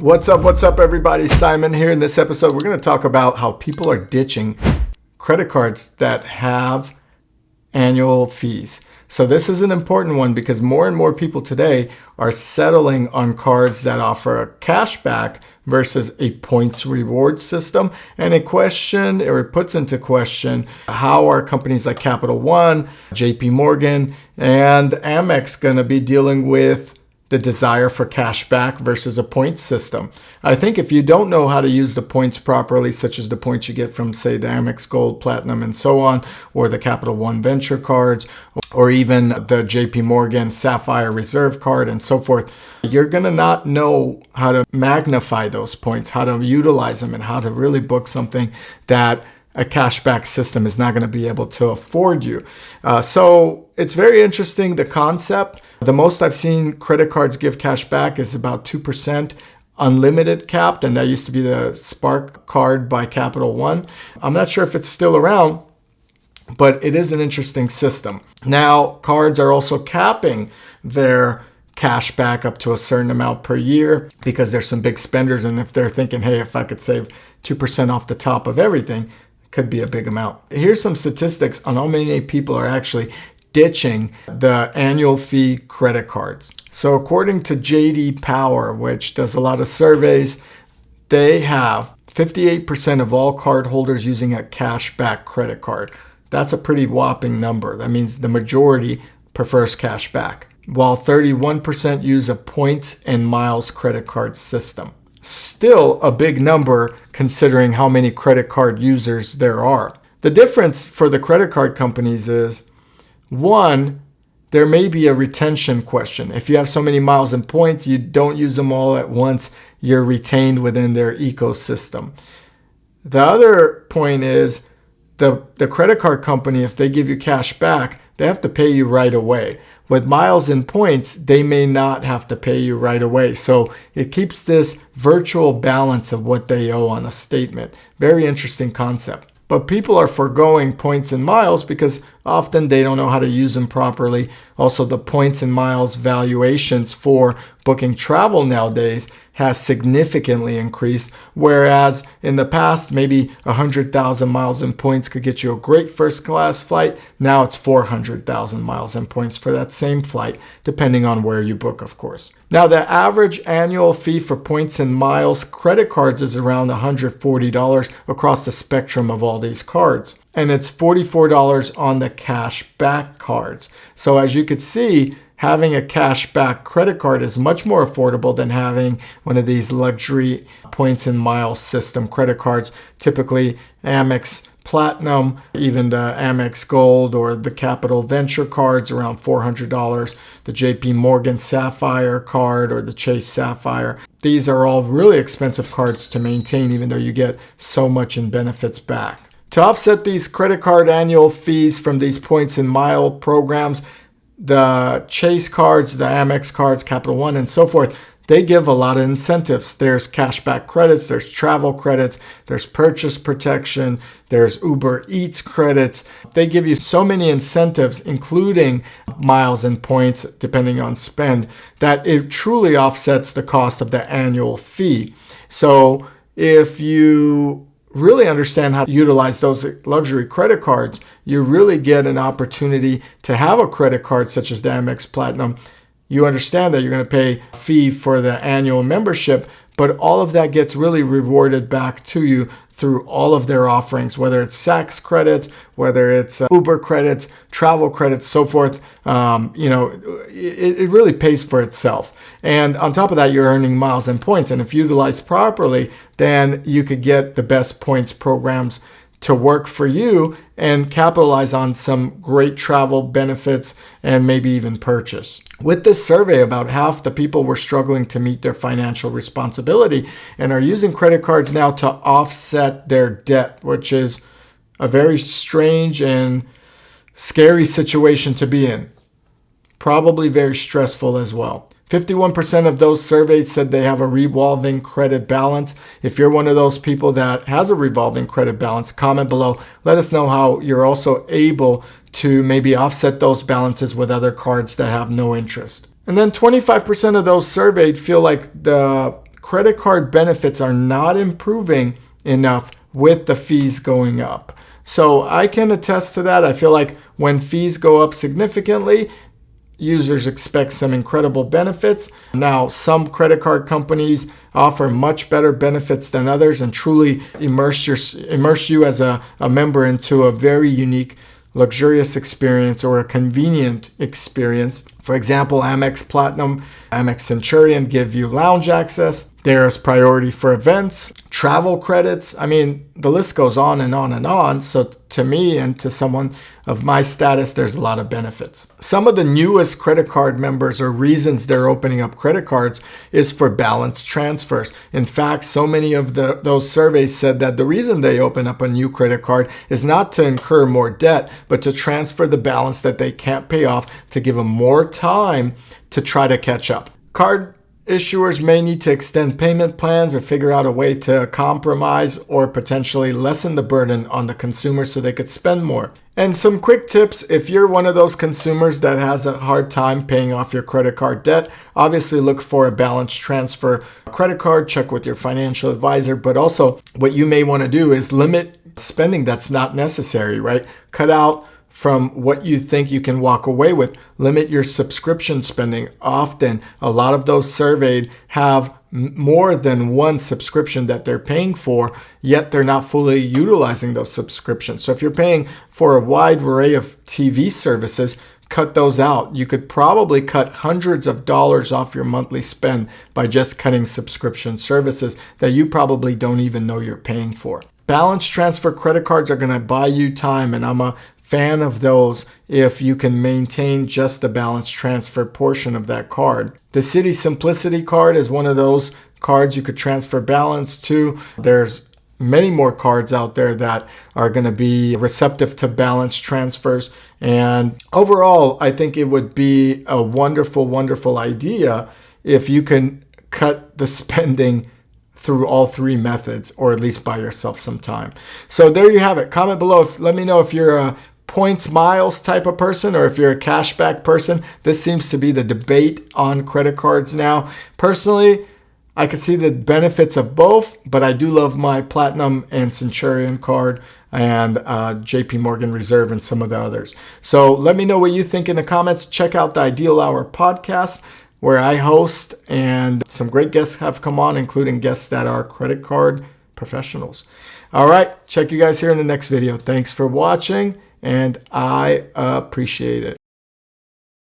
What's up, everybody? Simon here. In this episode, we're going to talk about how people are ditching credit cards that have annual fees. So this is an important one because more and more people today are settling on cards that offer a cashback versus a points reward system. And it puts into question how are companies like Capital One, JP Morgan, and Amex going to be dealing with the desire for cash back versus a points system. I think if you don't know how to use the points properly, such as the points you get from, say, the Amex Gold, Platinum, and so on, or the Capital One Venture cards, or even the JP Morgan Sapphire Reserve card, and so forth, you're going to not know how to magnify those points, how to utilize them, and how to really book something that a cashback system is not going to be able to afford you. So it's very interesting, the concept. The most I've seen credit cards give cash back is about 2% unlimited capped, and that used to be the Spark card by Capital One. I'm not sure if it's still around, but it is an interesting system. Now, cards are also capping their cash back up to a certain amount per year because there's some big spenders, and if they're thinking, hey, if I could save 2% off the top of everything, could be a big amount. Here's some statistics on how many people are actually ditching the annual fee credit cards. So according to JD Power, which does a lot of surveys, they have 58% of all card holders using a cashback credit card. That's a pretty whopping number. That means the majority prefers cashback, while 31% use a points and miles credit card system. Still a big number considering how many credit card users there are. The difference for the credit card companies is, one, there may be a retention question. If you have so many miles and points, you don't use them all at once, you're retained within their ecosystem. The other point is the credit card company, if they give you cash back, they have to pay you right away. With miles and points, they may not have to pay you right away. So it keeps this virtual balance of what they owe on a statement. Very interesting concept. But people are foregoing points and miles because often they don't know how to use them properly. Also, the points and miles valuations for booking travel nowadays has significantly increased, whereas in the past, maybe 100,000 miles and points could get you a great first class flight. Now it's 400,000 miles and points for that same flight, depending on where you book, of course. Now, the average annual fee for points and miles credit cards is around $140 across the spectrum of all these cards. And it's $44 on the cash back cards. So as you could see, having a cashback credit card is much more affordable than having one of these luxury points and miles system credit cards, typically Amex Platinum, even the Amex Gold or the Capital Venture cards around $400, the JP Morgan Sapphire card or the Chase Sapphire. These are all really expensive cards to maintain, even though you get so much in benefits back. To offset these credit card annual fees from these points and mile programs, the Chase cards, the Amex cards, Capital One, and so forth, they give a lot of incentives. There's cashback credits, there's travel credits, there's purchase protection, there's Uber Eats credits. They give you so many incentives, including miles and points, depending on spend, that it truly offsets the cost of the annual fee. So if you really understand how to utilize those luxury credit cards, you really get an opportunity to have a credit card such as the Amex Platinum. You understand that you're going to pay a fee for the annual membership, but all of that gets really rewarded back to you through all of their offerings, whether it's Saks credits, whether it's Uber credits, travel credits, so forth. It really pays for itself. And on top of that, you're earning miles and points. And if utilized properly, then you could get the best points programs to work for you and capitalize on some great travel benefits and maybe even purchase. With this survey, about half the people were struggling to meet their financial responsibility and are using credit cards now to offset their debt, which is a very strange and scary situation to be in. Probably very stressful as well. 51% of those surveyed said they have a revolving credit balance. If you're one of those people that has a revolving credit balance, comment below. Let us know how you're also able to maybe offset those balances with other cards that have no interest. And then 25% of those surveyed feel like the credit card benefits are not improving enough with the fees going up. So I can attest to that. I feel like when fees go up significantly, users expect some incredible benefits. Now, some credit card companies offer much better benefits than others and truly immerse you as a member into a very unique, luxurious experience or a convenient experience. For example, Amex Platinum, Amex Centurion give you lounge access. There's priority for events, travel credits. I mean, the list goes on and on and on. So to me and to someone of my status, there's a lot of benefits. Some of the newest credit card members or reasons they're opening up credit cards is for balance transfers. In fact, so many of those surveys said that the reason they open up a new credit card is not to incur more debt, but to transfer the balance that they can't pay off to give them more time to try to catch up. Card issuers may need to extend payment plans or figure out a way to compromise or potentially lessen the burden on the consumer so they could spend more. And some quick tips: if you're one of those consumers that has a hard time paying off your credit card debt, obviously look for a balance transfer credit card, check with your financial advisor. But also what you may want to do is limit spending that's not necessary, right? Cut out from what you think you can walk away with. Limit your subscription spending. Often, a lot of those surveyed have more than one subscription that they're paying for, yet they're not fully utilizing those subscriptions. So if you're paying for a wide array of TV services, cut those out. You could probably cut hundreds of dollars off your monthly spend by just cutting subscription services that you probably don't even know you're paying for. Balance transfer credit cards are going to buy you time, and I'm a fan of those if you can maintain just the balance transfer portion of that card. The Citi Simplicity card is one of those cards you could transfer balance to. There's many more cards out there that are going to be receptive to balance transfers. And overall, I think it would be a wonderful, wonderful idea if you can cut the spending through all three methods, or at least buy yourself some time. So there you have it. Comment below. Let me know if you're a points miles type of person or if you're a cashback person. This seems to be the debate on credit cards now. Personally, I can see the benefits of both, but I do love my Platinum and Centurion card and JP Morgan Reserve and some of the others. So let me know what you think in the comments. Check out the Ideal Hour podcast, where I host, and some great guests have come on, including guests that are credit card professionals. All right, check you guys here in the next video. Thanks for watching, and I appreciate it.